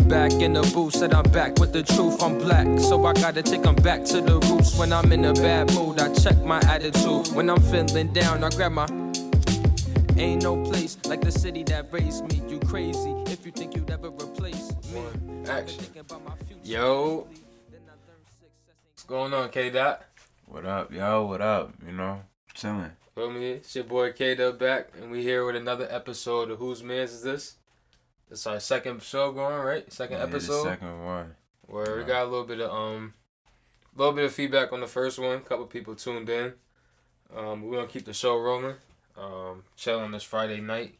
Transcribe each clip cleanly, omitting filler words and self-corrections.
Back in the booth, said I'm back with the truth, I'm black. So I gotta take them back to the roots. When I'm in a bad mood, I check my attitude. When I'm feeling down, I grab my... Ain't no place like the city that raised me. You crazy if you think you'd ever replace me. Action. Yo. What's going on, K-Dot? What up, yo? What up? You know, chilling. Feel me? It's your boy K-Dot back, and we here with another episode of Whose Mans Is This? It's our second show going, right? Second episode. The second one. Where we got a little bit of feedback on the first one. A couple people tuned in. We're gonna keep the show rolling. Chilling this Friday night.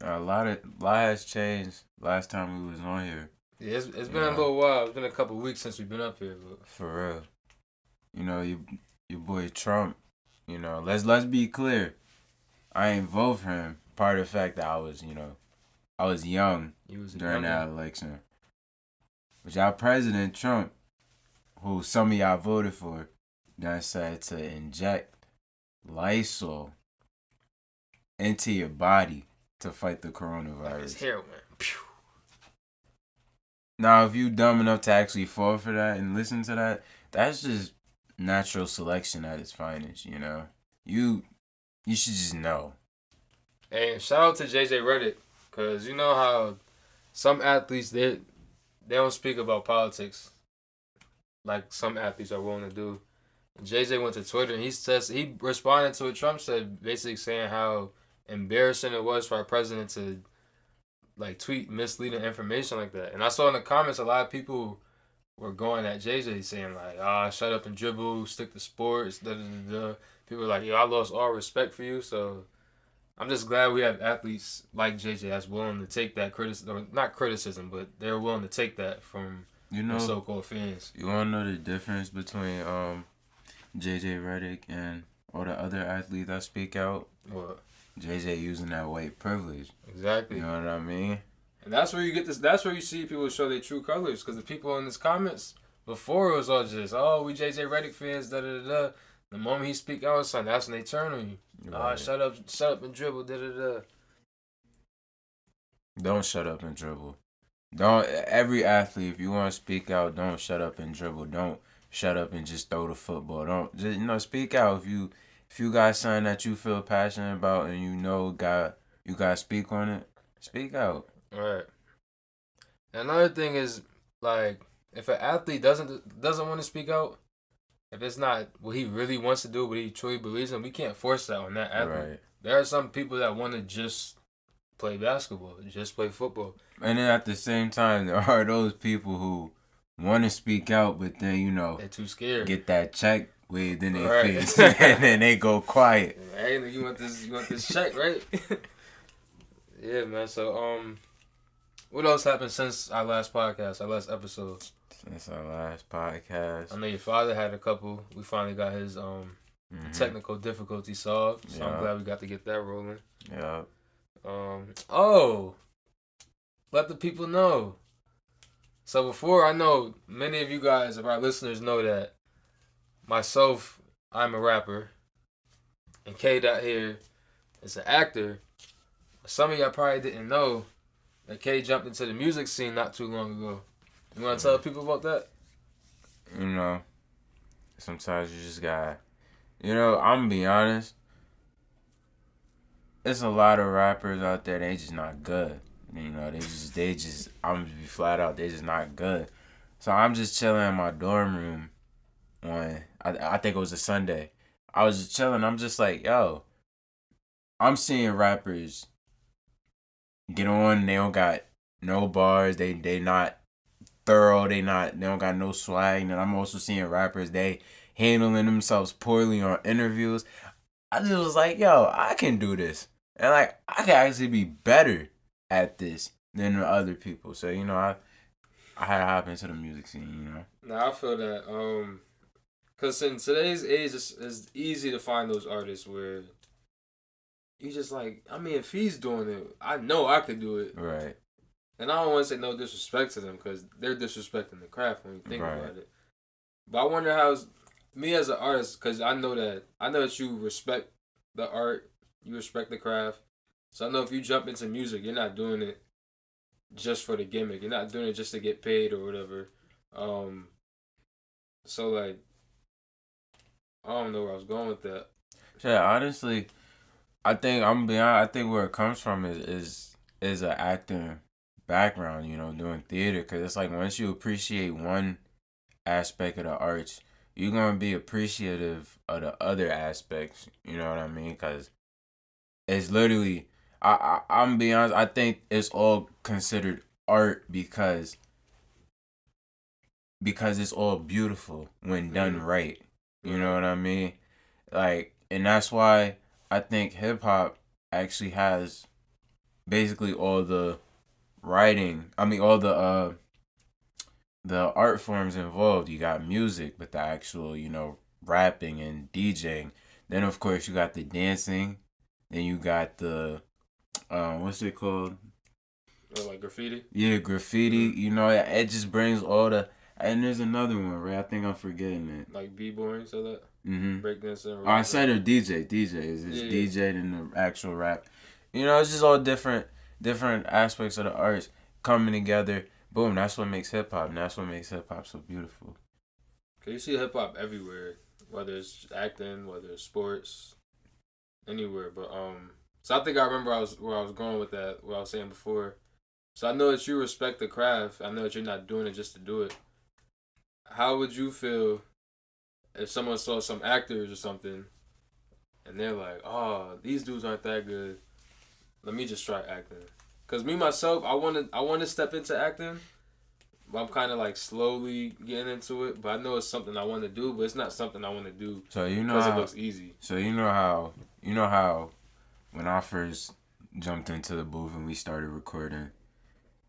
A lot has changed last time we was on here. Yeah, it's been a little while. It's been a couple weeks since we've been up here. But. For real. You know, your boy Trump, you know, let's be clear. I ain't vote for him. Part of the fact that I was young during that election. But y'all President Trump, who some of y'all voted for, decided to inject Lysol into your body to fight the coronavirus. It's heroin. Pew. Now, if you dumb enough to actually fall for that and listen to that, that's just natural selection at its finest, you know? You should just know. Hey, shout out to JJ Redick, because you know how some athletes, they don't speak about politics like some athletes are willing to do. JJ went to Twitter and he responded to what Trump said, basically saying how embarrassing it was for our president to like tweet misleading information like that. And I saw in the comments a lot of people were going at JJ saying like, shut up and dribble, stick to sports, da da da da. People were like, yo, I lost all respect for you. So I'm just glad we have athletes like JJ that's willing to take that criticism, not criticism, but they're willing to take that from the so-called fans. You want to know the difference between JJ Redick and all the other athletes that speak out? What? JJ using that white privilege. Exactly. You know what I mean? And that's where you get this. That's where you see people show their true colors. Because the people in these comments before it was all just, we JJ Redick fans, da da da. The moment he speak out, son, that's when they turn on you. Right. Shut up and dribble, da da da. Don't shut up and dribble. Don't. Every athlete, if you want to speak out, don't shut up and dribble. Don't shut up and just throw the football. Don't just speak out. If you got something that you feel passionate about and you got to speak on it, speak out. All right. Another thing is like if an athlete doesn't want to speak out, if it's not what he really wants to do, what he truly believes in, we can't force that on that athlete. Right. There are some people that want to just play basketball, just play football. And then at the same time, there are those people who want to speak out, but then, they're too scared. Get that check waved in their face, and then they go quiet. Hey, you want this check, right? Yeah, man. So, what else happened since our last podcast, our last episode? Since our last podcast, I know your father had a couple. We finally got his technical difficulty solved, so I'm glad we got to get that rolling. Yeah. Let the people know. So before, I know many of you guys, of our listeners, know that myself, I'm a rapper, and K-Dot here is an actor. Some of y'all probably didn't know that K jumped into the music scene not too long ago. You want to tell people about that? You know, sometimes you just gotta, I'm gonna be honest. There's a lot of rappers out there, they just not good. I'm gonna be flat out, they just not good. So I'm just chilling in my dorm room I think it was a Sunday. I was just chilling. I'm just like, yo, I'm seeing rappers get on. They don't got no bars. They not thorough. They don't got no swag. And I'm also seeing rappers, they handling themselves poorly on interviews. I just was like, yo, I can do this. And like, I can actually be better at this than the other people. So, I had to hop into the music scene, Nah, I feel that. Because in today's age, it's easy to find those artists where you just like, if he's doing it, I know I could do it. Right. And I don't want to say no disrespect to them because they're disrespecting the craft when you think about it. But I wonder how me as an artist, because I know that you respect the art, you respect the craft. So I know if you jump into music, you're not doing it just for the gimmick. You're not doing it just to get paid or whatever. So like, I don't know where I was going with that. Yeah, honestly, I think I'm being honest, I think where it comes from is an acting background, you know, doing theater. Cause it's like once you appreciate one aspect of the arts, you're gonna be appreciative of the other aspects. You know what I mean? Cause it's literally, I'm being honest. I think it's all considered art because it's all beautiful when done right. You know what I mean? Like, and that's why I think hip hop actually has basically all the writing. I mean, all the art forms involved. You got music, but the actual, you know, rapping and DJing. Then of course you got the dancing. Then you got the what's it called? Or like graffiti. Yeah, graffiti. You know, it just brings all the. And there's another one, right? I think I'm forgetting it. Like b-boying, so that. Mm-hmm. Breakdancing. Oh, I said a DJ. DJ is just DJ and the actual rap. You know, it's just all different aspects of the arts coming together. Boom, that's what makes hip hop, and that's what makes hip hop so beautiful. Cause you see hip hop everywhere, whether it's acting, whether it's sports, anywhere. But so I think I remember where I was going with that. What I was saying before. So I know that you respect the craft. I know that you're not doing it just to do it. How would you feel if someone saw some actors or something, and they're like, "Oh, these dudes aren't that good. Let me just try acting." Cause me myself, I want to step into acting, but I'm kind of like slowly getting into it. But I know it's something I want to do, but it's not something I want to do. So you know because how, it looks easy. So you know how when I first jumped into the booth and we started recording,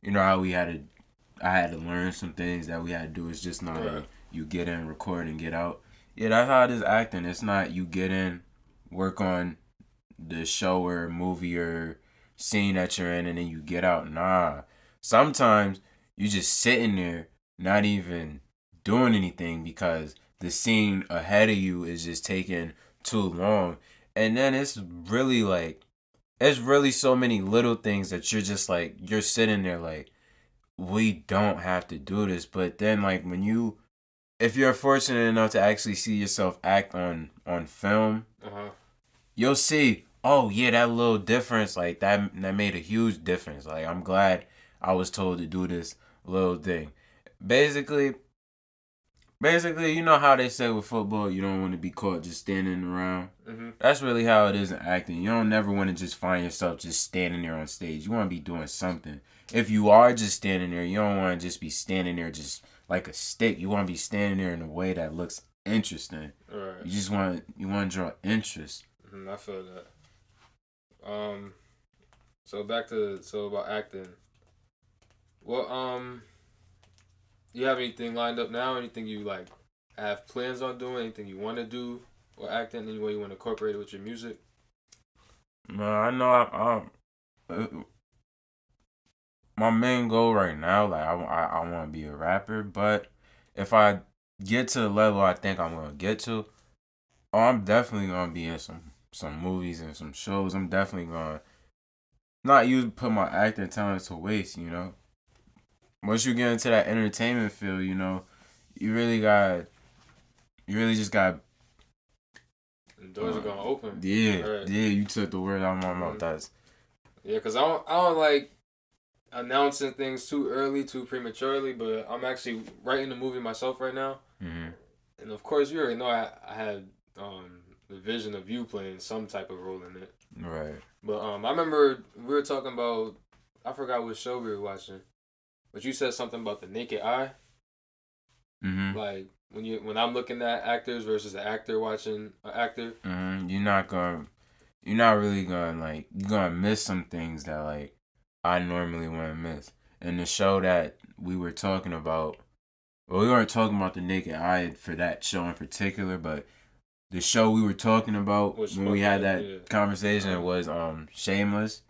you know how I had to learn some things that we had to do. It's just not you get in, record, and get out. Yeah, that's how it is acting. It's not you get in, work on the show or movie or scene that you're in, and then you get out. Nah. Sometimes you just sitting there, not even doing anything because the scene ahead of you is just taking too long. And then it's really so many little things that you're just like, you're sitting there like, we don't have to do this. But then like if you're fortunate enough to actually see yourself act on film, you'll see, oh yeah, that little difference, like that made a huge difference. Like I'm glad I was told to do this little thing. Basically, you know how they say with football, you don't want to be caught just standing around. That's really how it is in acting. You don't never want to just find yourself just standing there on stage. You want to be doing something. If you are just standing there, you don't want to just be standing there just like a stick. You want to be standing there in a way that looks interesting. Right. You want to draw interest. I feel that. So about acting. Well, you have anything lined up now? Anything you like have plans on doing? Anything you want to do or acting? Any way you want to incorporate it with your music? No, I know my main goal right now, like I want to be a rapper, but if I get to the level I think I'm gonna get to, I'm definitely gonna be in some movies and some shows. I'm definitely gonna not put my acting talent to waste, you know. Once you get into that entertainment field, you know, you really just got. And doors are gonna open. Yeah, right. Yeah, you took the word out of my mouth. That's. Yeah, cause I don't like announcing things too early, too prematurely. But I'm actually writing the movie myself right now. And of course, you already know I had the vision of you playing some type of role in it. Right. But I remember we were talking about, I forgot what show we were watching, but you said something about the naked eye. Like when I'm looking at actors versus an actor watching an actor. You're not really gonna like, you're gonna miss some things that like I normally wouldn't miss. And the show that we were talking about, well, we weren't talking about the naked eye for that show in particular, but the show we were talking about when we had that conversation was Shameless,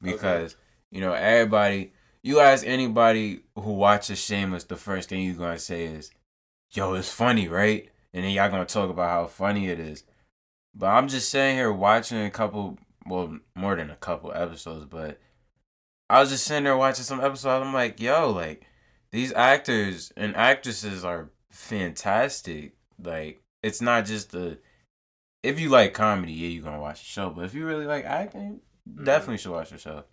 because you know everybody. You ask anybody who watches Shameless, the first thing you're gonna say is, "Yo, it's funny, right?" And then y'all gonna talk about how funny it is. But I'm just sitting here watching more than a couple episodes, but I was just sitting there watching some episodes. I'm like, yo, like these actors and actresses are fantastic. Like it's not just the if you like comedy, yeah, you're gonna watch the show. But if you really like acting, definitely should watch the show.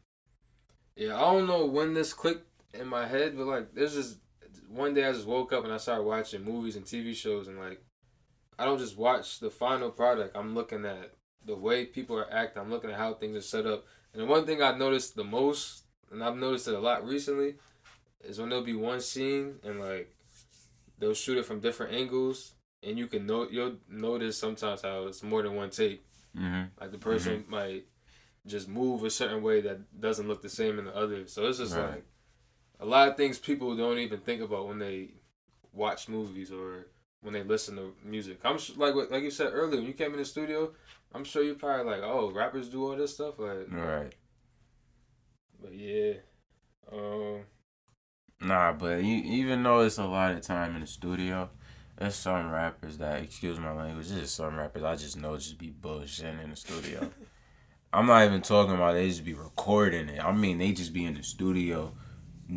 Yeah, I don't know when this clicked in my head, but like, there's just one day I just woke up and I started watching movies and TV shows, and like, I don't just watch the final product. I'm looking at the way people are acting. I'm looking at how things are set up. And the one thing I've noticed the most, and I've noticed it a lot recently, is when there'll be one scene and like they'll shoot it from different angles, and you can you'll notice sometimes how it's more than one take. Mm-hmm. Like the person might just move a certain way that doesn't look the same in the other. So it's just like a lot of things people don't even think about when they watch movies or when they listen to music. I'm like you said earlier, when you came in the studio, I'm sure you're probably like, oh, rappers do all this stuff, like. Right. But yeah, Nah, but even though it's a lot of time in the studio, there's some rappers that, excuse my language, there's just some rappers I just know just be bullshitting in the studio. I'm not even talking about they just be recording it. I mean, they just be in the studio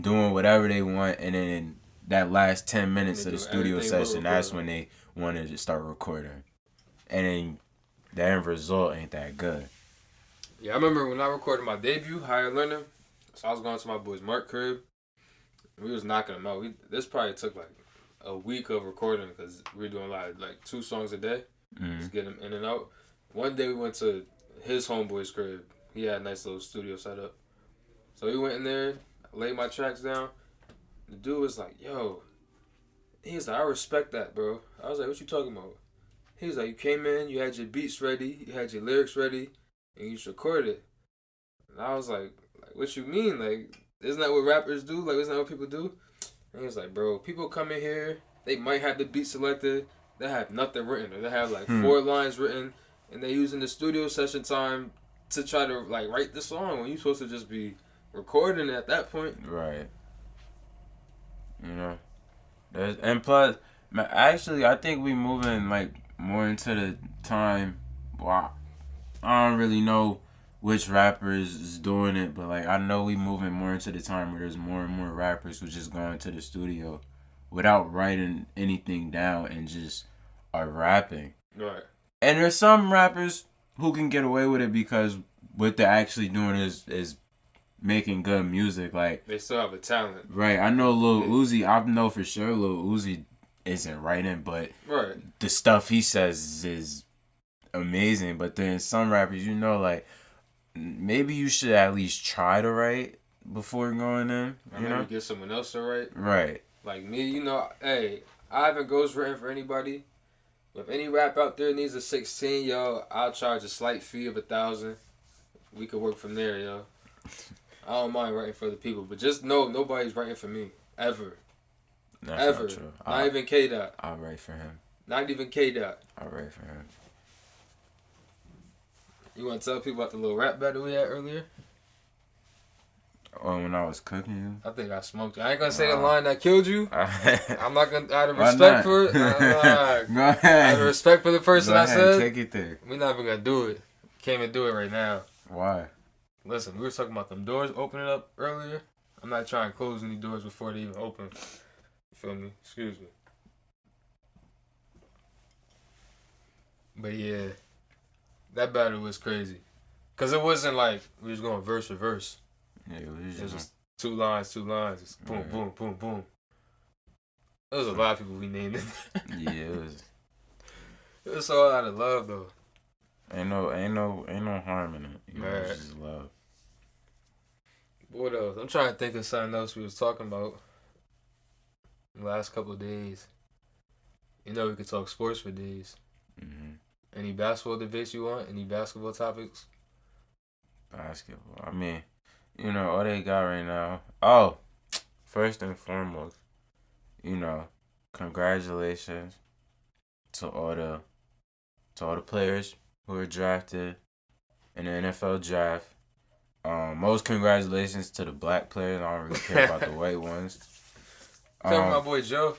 doing whatever they want, and then in that last 10 minutes of the studio session, that's when they wanted to start recording. And then the end result ain't that good. Yeah, I remember when I recorded my debut, Higher Learner, so I was going to my boy's Mark crib. We was knocking them out. This probably took like a week of recording because we were doing a lot of, like 2 songs a day. Just get them in and out. One day we went to his homeboy's crib. He had a nice little studio set up. So we went in there, laid my tracks down. The dude was like, yo. He was like, I respect that, bro. I was like, what you talking about? He was like, you came in, you had your beats ready, you had your lyrics ready, and you just recorded it. And I was like, what you mean? Like, isn't that what rappers do? Like, isn't that what people do? And he was like, bro, people come in here, they might have the beat selected, they have nothing written, or they have like 4 lines written, and they using the studio session time to try to like write the song when you're supposed to just be recording at that point. Right. You know, and plus, actually, I think we moving like more into the time. Well, I don't really know which rappers is doing it, but like I know we moving more into the time where there's more and more rappers who just go into the studio without writing anything down and just are rapping. Right. And there's some rappers who can get away with it because what they're actually doing is making good music. Like they still have a talent. Right. I know Lil Uzi. I know for sure Lil Uzi isn't writing, but the stuff he says is amazing. But then some rappers, you know, like maybe you should at least try to write before going in. You know, get someone else to write. Right. Like me, you know, hey, I haven't ghostwritten for anybody. If any rap out there needs a 16, yo, I'll charge a slight fee of $1,000. We could work from there, yo. I don't mind writing for other people, but just know nobody's writing for me ever. That's ever. Not true. Not even K Dot. I'll write for him. Not even K Dot. I'll write for him. You want to tell people about the little rap battle we had earlier? Oh, when I was cooking you? I think I smoked you. I ain't gonna say the line that killed you. I'm not gonna. Out of Why respect not? for it. Go ahead. Out of respect for the person Go I ahead, said. take it there. We're not even gonna do it. Can't even do it right now. Why? Listen, we were talking about them doors opening up earlier. I'm not trying to close any doors before they even open. You feel me? Excuse me. But yeah, that battle was crazy. Cause it wasn't like we was going verse for verse. Yeah, it was just 2 lines. It's boom, boom, boom, boom. There was a lot of people we named it. Yeah, it was. It was all out of love though. Ain't no harm in it. You know, it's just love. What else? I'm trying to think of something else we was talking about the last couple of days. You know, we could talk sports for days. Mm-hmm. Any basketball debates you want? Any basketball topics? Basketball. I mean, you know, all they got right now. Oh, first and foremost, you know, congratulations to all the players who were drafted in the NFL draft. Most congratulations to the black players. I don't really care about the white ones. Tell me my boy Joe.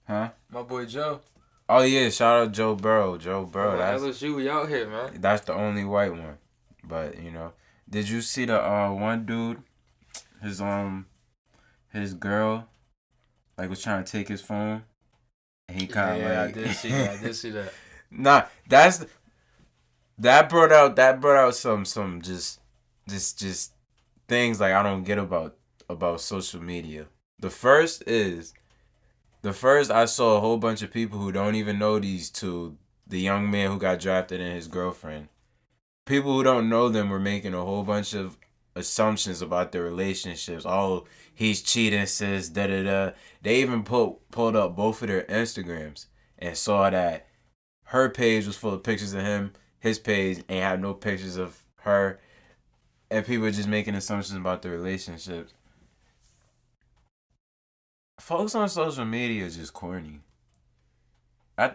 Huh? My boy Joe. Oh yeah, shout out Joe Burrow. That's LSU, we out here, man. That's the only white one. But you know, did you see the one dude? his girl like was trying to take his phone, and he kind of I like did see that. I did see that. nah, that brought out some just things like I don't get about social media. The first I saw a whole bunch of people who don't even know these two, the young man who got drafted and his girlfriend. People who don't know them were making a whole bunch of assumptions about their relationships. Oh, he's cheating, sis, da da da. They even pulled up both of their Instagrams and saw that her page was full of pictures of him. His page ain't had no pictures of her. And people are just making assumptions about their relationships. Folks on social media is just corny. I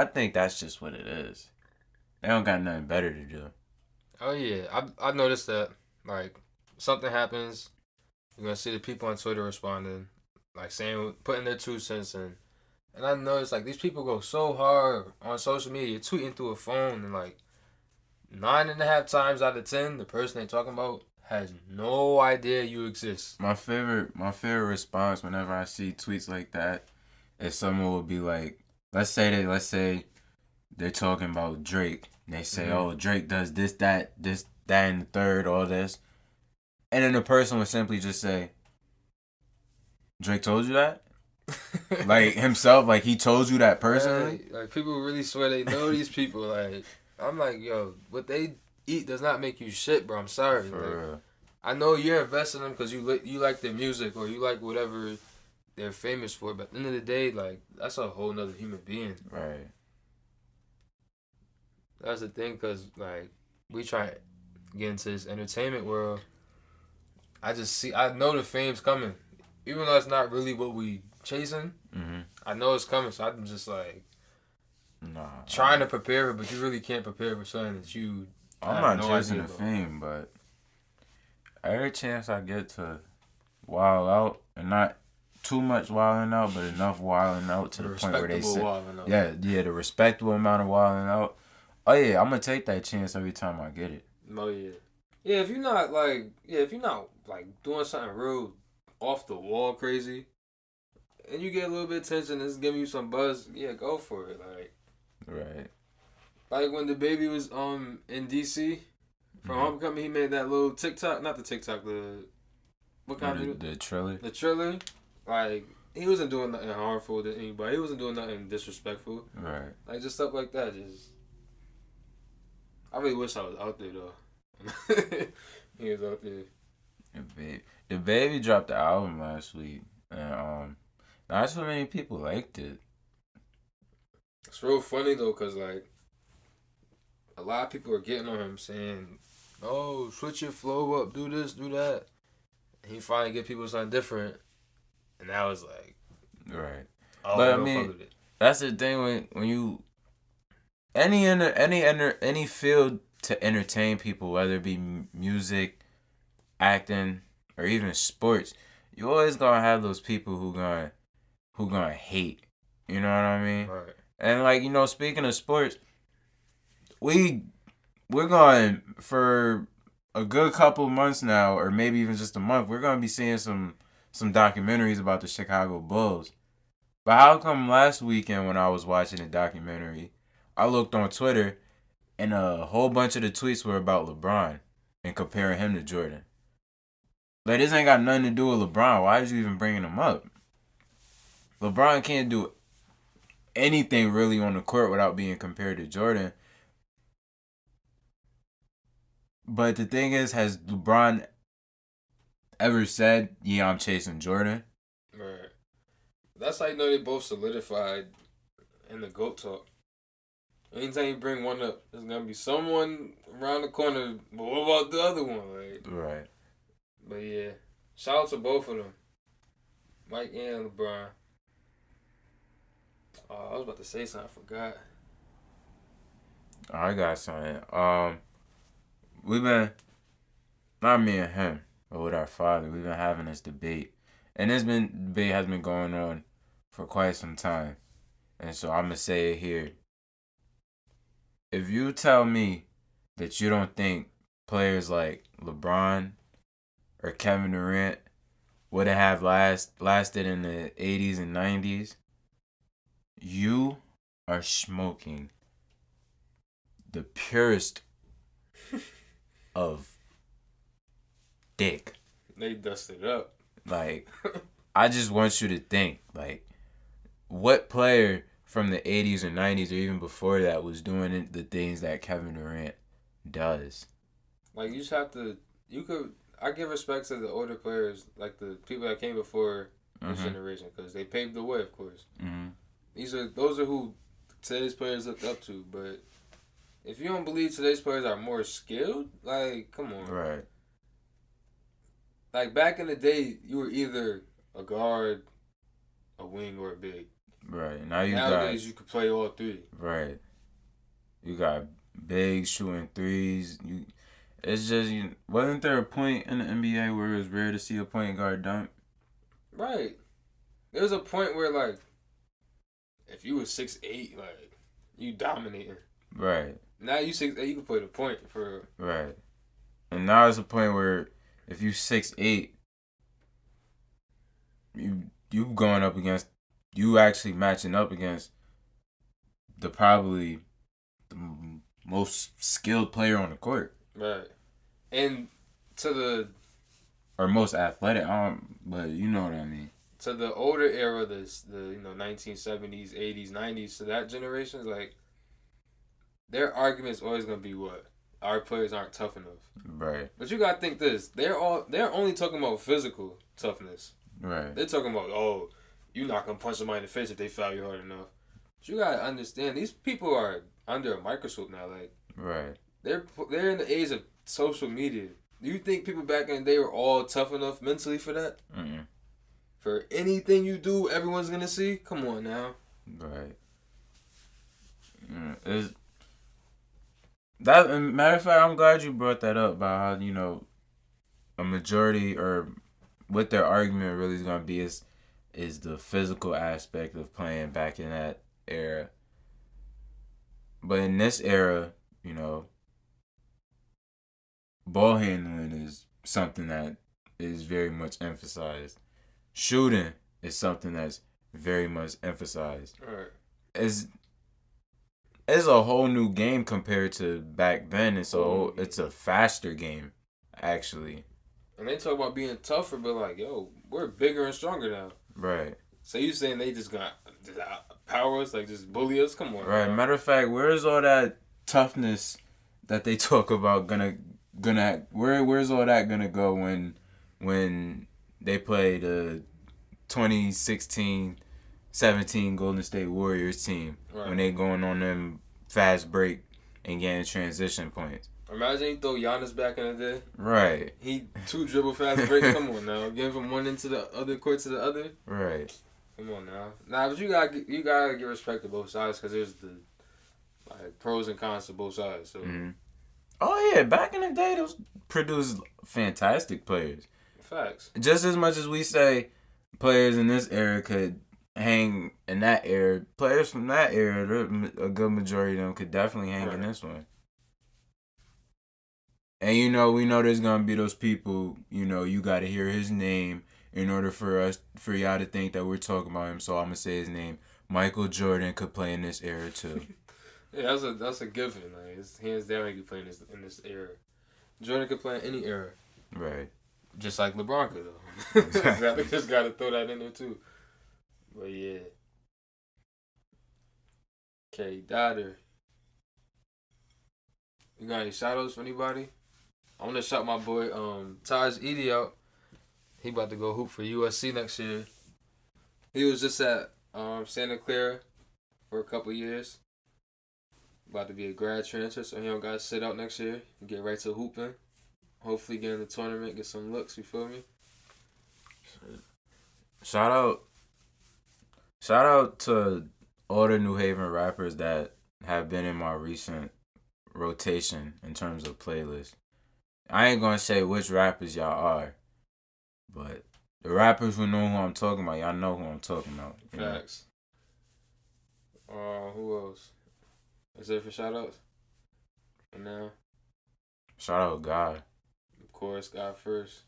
think that's just what it is. They don't got nothing better to do. Oh yeah, I noticed that. Like something happens, you're gonna see the people on Twitter responding, like saying, putting their 2 cents in. And I noticed like these people go so hard on social media, tweeting through a phone, and like 9.5 times out of 10, the person they talking about has no idea you exist. My favorite response whenever I see tweets like that is someone will be like, let's say they're talking about Drake. And they say, oh, Drake does this, that, and the third, all this. And then the person would simply just say, Drake told you that? Like himself, like he told you that personally? Like people really swear they know these people. Like I'm like, yo, what they eat does not make you shit, bro. I'm sorry. For like, real. I know you're invested in them because you like their music or you like whatever they're famous for. But at the end of the day, like that's a whole nother human being. Right. That's the thing, because like we try to get into this entertainment world. I know the fame's coming, even though it's not really what we chasing. I know it's coming, so I'm just like trying to prepare it, but you really can't prepare for something that you. I'm not chasing the fame, but every chance I get to wild out, and not too much wilding out, but enough wilding out to the point where they say, the respectable amount of wilding out. Oh yeah, I'm gonna take that chance every time I get it. Oh yeah, yeah. If you're not like doing something real off the wall crazy, and you get a little bit of attention, it's giving you some buzz. Yeah, go for it. Right. Like when the baby was in DC from Homecoming, he made that little TikTok, not the TikTok, what kind of the trailer? The trailer, like. He wasn't doing nothing harmful to anybody. He wasn't doing nothing disrespectful. Right. Like just stuff like that. I really wish I was out there though. He was out there. The baby dropped the album last week, and not so many people liked it. It's real funny though, cause like a lot of people are getting on him saying, "Oh, switch your flow up, do this, do that." And he finally get people something different, and that was like, right. Oh, but I mean, that's the thing when you any field to entertain people, whether it be music, acting, or even sports, you always gonna have those people who gonna hate. You know what I mean? Right. And like, speaking of sports, we're going for a good couple months now, or maybe even just a month. We're gonna be seeing some documentaries about the Chicago Bulls. But how come last weekend when I was watching the documentary, I looked on Twitter and a whole bunch of the tweets were about LeBron and comparing him to Jordan? Like, this ain't got nothing to do with LeBron. Why is you even bringing him up? LeBron can't do anything really on the court without being compared to Jordan. But the thing is, has LeBron ever said, yeah, I'm chasing Jordan? Right. That's how you know they both solidified in the GOAT talk. Anytime you bring one up, there's gonna be someone around the corner. But what about the other one? Like, right. But yeah, shout out to both of them, Mike and LeBron. Oh, I was about to say something, I forgot. I got something. We've been, not me and him, but with our father, we've been having this debate, and debate has been going on for quite some time, and so I'm gonna say it here. If you tell me that you don't think players like LeBron or Kevin Durant would have lasted in the 80s and 90s, you are smoking the purest of dick. They dusted up. Like, I just want you to think, like, what player from the 80s or 90s or even before that was doing the things that Kevin Durant does? Like, you just have to, I give respect to the older players, like the people that came before this generation, because they paved the way, of course. Those are who today's players look up to, but if you don't believe today's players are more skilled, like, come on. Right. Like, back in the day, you were either a guard, a wing, or a big. Right. Nowadays, you could play all three. Right. You got big shooting threes. It's just, wasn't there a point in the NBA where it was rare to see a point guard dunk? Right. There was a point where, like, if you was 6'8", like, you dominating. Right. Now you 6'8", you can play the point for. Right. And now it's a point where if you 6'8", you going up against, you actually matching up against probably the most skilled player on the court. Right. And or most athletic, but you know what I mean. To the older era, the 1970s, 80s, 90s, to that generation, like, their argument's always gonna be what? Our players aren't tough enough. Right. But you gotta think this. They're only talking about physical toughness. Right. They're talking about, oh, you're not gonna punch somebody in the face if they foul you hard enough. But you gotta understand, these people are under a microscope now. Like, right. They're in the age of social media. Do you think people back in the day were all tough enough mentally for that? Mm-mm. For anything you do, everyone's gonna see? Come on now. Right. Matter of fact, I'm glad you brought that up about how, a majority or what their argument really is gonna be is the physical aspect of playing back in that era. But in this era, ball handling is something that is very much emphasized. Shooting is something that's very much emphasized. Right. It's a whole new game compared to back then. It's a faster game, actually. And they talk about being tougher, but like, yo, we're bigger and stronger now. Right. So you saying they just got power us, like just bully us? Come on. Right. Man. Matter of fact, where's all that toughness that they talk about where's all that gonna go when they play the 2016-17 Golden State Warriors team, right, when they going on them fast break and getting transition points? Imagine you throw Giannis back in the day. Right. He 2 dribble fast break. Come on now. Getting from one end to the other court to the other. Right. Come on now. Nah, but you gotta give respect to both sides, because there's the pros and cons to both sides. So. Mm-hmm. Oh yeah, back in the day, those produced fantastic players. Facts. Just as much as we say players in this era could hang in that era, players from that era, a good majority of them could definitely hang in this one. And we know there's gonna be those people, you gotta hear his name in order for y'all to think that we're talking about him. So I'm gonna say his name. Michael Jordan could play in this era too. Yeah, that's a given. Like, it's hands down he could play in this era. Jordan could play in any era. Right. Just like LeBron could, though. I just got to throw that in there, too. But, yeah. Okay, Dodder. You got any shout-outs for anybody? I want to shout my boy Taj Edie out. He about to go hoop for USC next year. He was just at Santa Clara for a couple years. About to be a grad transfer, so he don't got to sit out next year and get right to hooping. Hopefully get in the tournament, get some looks, you feel me? Shout out to all the New Haven rappers that have been in my recent rotation in terms of playlist. I ain't gonna say which rappers y'all are, but the rappers who know who I'm talking about, y'all know who I'm talking about. Facts. Who else? Is there for shout-outs? For now? Shout out God. Of course, God first.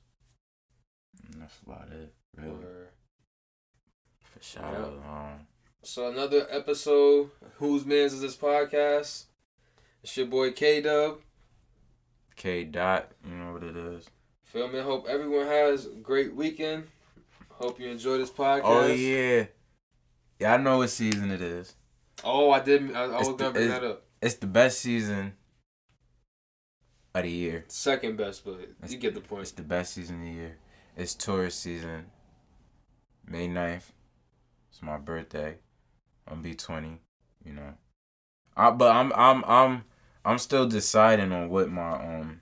That's about it, really. Or, For sure. So another episode, Whose Mans Is This Podcast? It's your boy K-Dub. K-Dot, you know what it is. Feel me? Hope everyone has a great weekend. Hope you enjoy this podcast. Oh, yeah. Yeah, I know what season it is. Oh, I didn't. I was going to bring that up. It's the best season of the year. Second best, but you get the point. It's the best season of the year. It's tourist season. May 9th. It's my birthday. I'm be 20, you know. But I'm still deciding on what my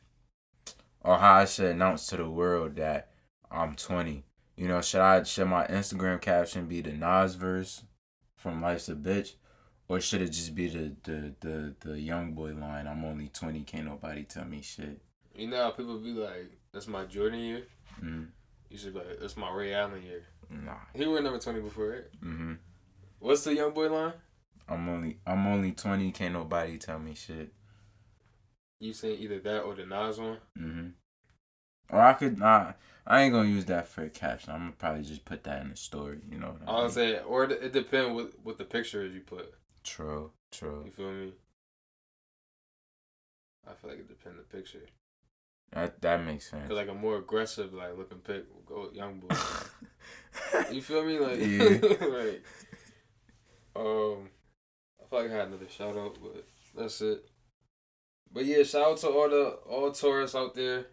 or how I should announce to the world that I'm 20. You know, should my Instagram caption be the Nas verse from Life's a Bitch, or should it just be the young boy line? I'm only 20, can't nobody tell me shit. You know how people be like, that's my Jordan year. Mm-hmm. You should be like, that's my Ray Allen year. Nah. He wore number 20 before, right? Mm-hmm. What's the young boy line? I'm only 20, can't nobody tell me shit. You saying either that or the Nas one? Mm-hmm. Or I ain't gonna use that for a caption. I'm gonna probably just put that in the story, you know what I mean? I was saying, or it depends what the picture is you put. True. You feel me? I feel like it depends on the picture. That makes sense. Cause like a more aggressive like looking pic will go with young boy. You feel me? Like, yeah. like, I feel like I had another shout out, but that's it. But yeah, shout out to all Taurus out there.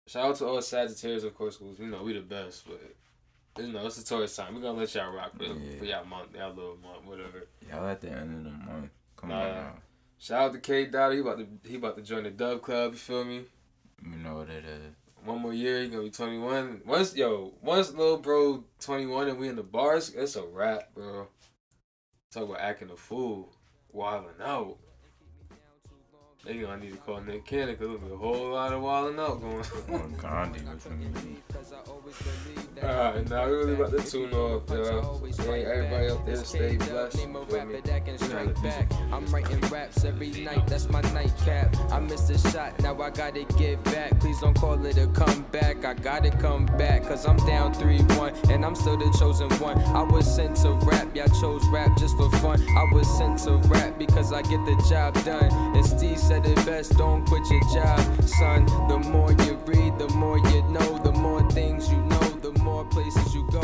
Shout out to all Sagittarius, of course, because, you know, we the best, but, you know, it's a Taurus time. We're going to let y'all rock for y'all month, y'all little month, whatever. Y'all at the end of the month. Come on now. Shout out to K-Dot. He about to join the Dove Club, you feel me? You know what it is. One more year, he going to be 21. Once little bro 21 and we in the bars, it's a wrap, bro. Talk about acting a fool, wilding out. They gonna need to call Nick Cannon because there'll be a whole lot of wilding out going on. Gandhi with me. Alright, now we really about to tune off, y'all. Hey, everybody up there, stay blessed. I'm writing raps every night, that's my nightcap. I missed a shot, now I gotta get back. Please don't call it a comeback. I gotta come back, cause I'm down 3-1, and I'm still the chosen one. I was sent to rap, y'all chose rap just for fun. I was sent to rap because I get the job done. And Steve said it best, don't quit your job, son. The more you read, the more you know. The more things you know, the more places you go.